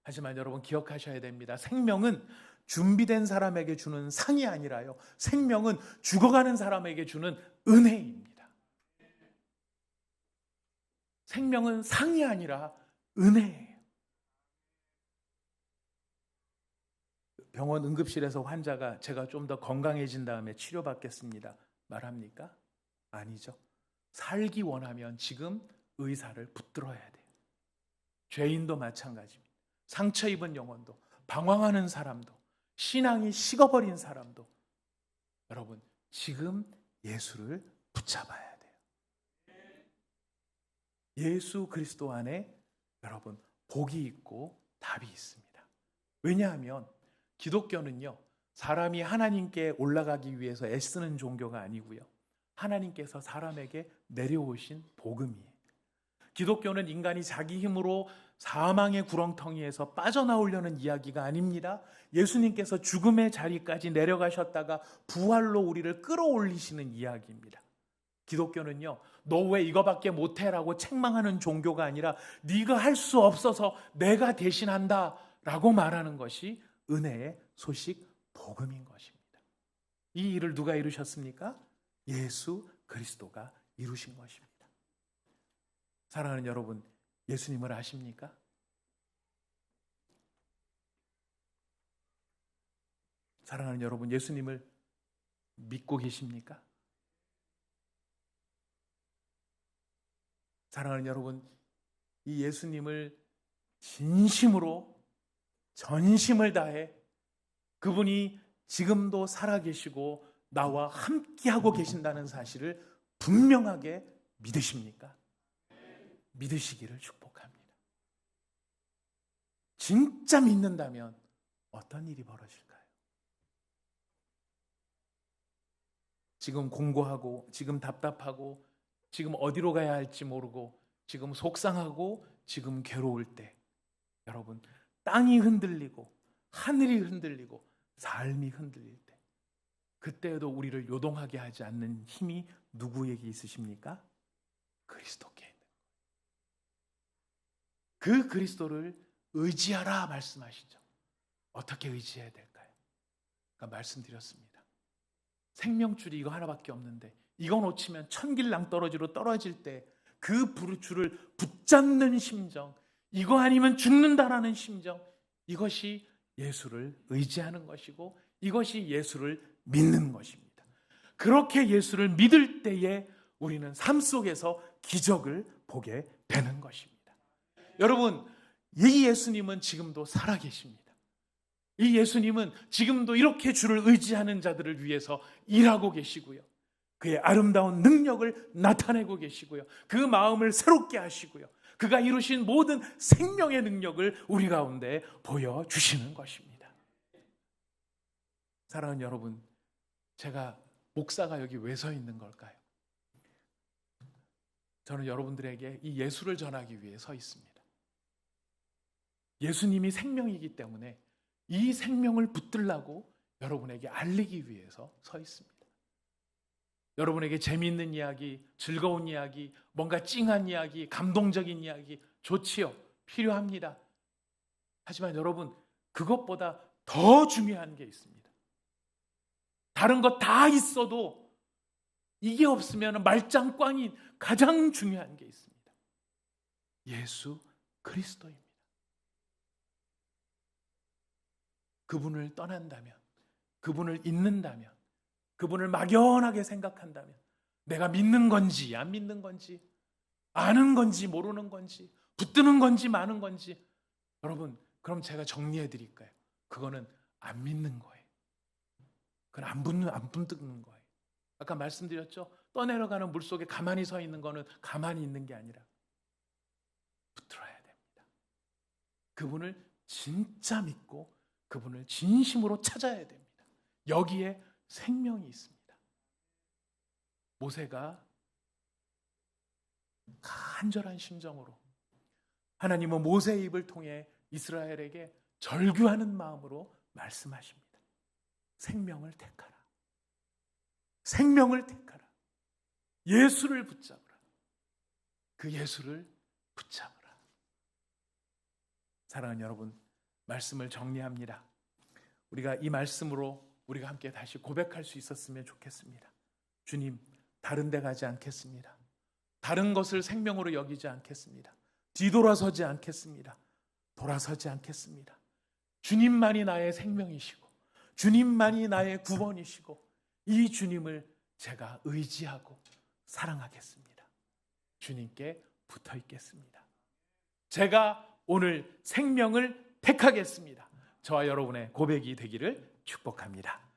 하지만 여러분, 기억하셔야 됩니다. 생명은 준비된 사람에게 주는 상이 아니라요, 생명은 죽어가는 사람에게 주는 은혜입니다. 생명은 상이 아니라 은혜예요. 병원 응급실에서 환자가 제가 좀 더 건강해진 다음에 치료받겠습니다 말합니까? 아니죠. 살기 원하면 지금 의사를 붙들어야 돼요. 죄인도 마찬가지입니다. 상처 입은 영혼도, 방황하는 사람도, 신앙이 식어버린 사람도 여러분, 지금 예수를 붙잡아야 돼요. 예수 그리스도 안에 여러분, 복이 있고 답이 있습니다. 왜냐하면 기독교는요, 사람이 하나님께 올라가기 위해서 애쓰는 종교가 아니고요, 하나님께서 사람에게 내려오신 복음이에요. 기독교는 인간이 자기 힘으로 사망의 구렁텅이에서 빠져나오려는 이야기가 아닙니다. 예수님께서 죽음의 자리까지 내려가셨다가 부활로 우리를 끌어올리시는 이야기입니다. 기독교는요, 너 왜 이거밖에 못해라고 책망하는 종교가 아니라 네가 할 수 없어서 내가 대신한다 라고 말하는 것이 은혜의 소식 복음인 것입니다. 이 일을 누가 이루셨습니까? 예수 그리스도가 이루신 것입니다. 사랑하는 여러분, 예수님을 아십니까? 사랑하는 여러분, 예수님을 믿고 계십니까? 사랑하는 여러분, 이 예수님을 진심으로 전심을 다해 그분이 지금도 살아계시고 나와 함께하고 계신다는 사실을 분명하게 믿으십니까? 믿으시기를 축복합니다. 진짜 믿는다면 어떤 일이 벌어질까요? 지금 공고하고, 지금 답답하고, 지금 어디로 가야 할지 모르고, 지금 속상하고, 지금 괴로울 때 여러분, 땅이 흔들리고 하늘이 흔들리고 삶이 흔들릴 때, 그때에도 우리를 요동하게 하지 않는 힘이 누구에게 있으십니까? 그리스도께 있는 거예요. 그 그리스도를 의지하라 말씀하시죠. 어떻게 의지해야 될까요? 그러니까 말씀드렸습니다. 생명줄이 이거 하나밖에 없는데 이거 놓치면 천길랑 떨어지로 떨어질 때 그 줄을 붙잡는 심정, 이거 아니면 죽는다라는 심정, 이것이 예수를 의지하는 것이고 이것이 예수를 믿는 것입니다. 그렇게 예수를 믿을 때에 우리는 삶 속에서 기적을 보게 되는 것입니다. 여러분, 이 예수님은 지금도 살아계십니다. 이 예수님은 지금도 이렇게 주를 의지하는 자들을 위해서 일하고 계시고요. 그의 아름다운 능력을 나타내고 계시고요. 그 마음을 새롭게 하시고요. 그가 이루신 모든 생명의 능력을 우리 가운데 보여주시는 것입니다. 사랑하는 여러분, 제가 목사가 여기 왜 서 있는 걸까요? 저는 여러분들에게 이 예수를 전하기 위해 서 있습니다. 예수님이 생명이기 때문에 이 생명을 붙들라고 여러분에게 알리기 위해서 서 있습니다. 여러분에게 재미있는 이야기, 즐거운 이야기, 뭔가 찡한 이야기, 감동적인 이야기 좋지요. 필요합니다. 하지만 여러분, 그것보다 더 중요한 게 있습니다. 다른 거 다 있어도 이게 없으면 말짱꽝인 가장 중요한 게 있습니다. 예수 그리스도입니다. 그분을 떠난다면, 그분을 잊는다면, 그분을 막연하게 생각한다면 내가 믿는 건지 안 믿는 건지, 아는 건지 모르는 건지, 붙드는 건지 마는 건지, 여러분, 그럼 제가 정리해 드릴까요? 그거는 안 믿는 거예요. 그건 안 붙드는 거예요. 아까 말씀드렸죠? 떠내려가는 물속에 가만히 서 있는 거는 가만히 있는 게 아니라 붙들어야 됩니다. 그분을 진짜 믿고 그분을 진심으로 찾아야 됩니다. 여기에 생명이 있습니다. 모세가 간절한 심정으로 하나님은 모세의 입을 통해 이스라엘에게 절규하는 마음으로 말씀하십니다. 생명을 택하라. 생명을 택하라. 예수를 붙잡으라. 그 예수를 붙잡으라. 사랑하는 여러분, 말씀을 정리합니다. 우리가 이 말씀으로 우리가 함께 다시 고백할 수 있었으면 좋겠습니다. 주님, 다른 데 가지 않겠습니다. 다른 것을 생명으로 여기지 않겠습니다. 뒤돌아서지 않겠습니다. 돌아서지 않겠습니다. 주님만이 나의 생명이시고 주님만이 나의 구원이시고 이 주님을 제가 의지하고 사랑하겠습니다. 주님께 붙어 있겠습니다. 제가 오늘 생명을 택하겠습니다. 저와 여러분의 고백이 되기를 축복합니다.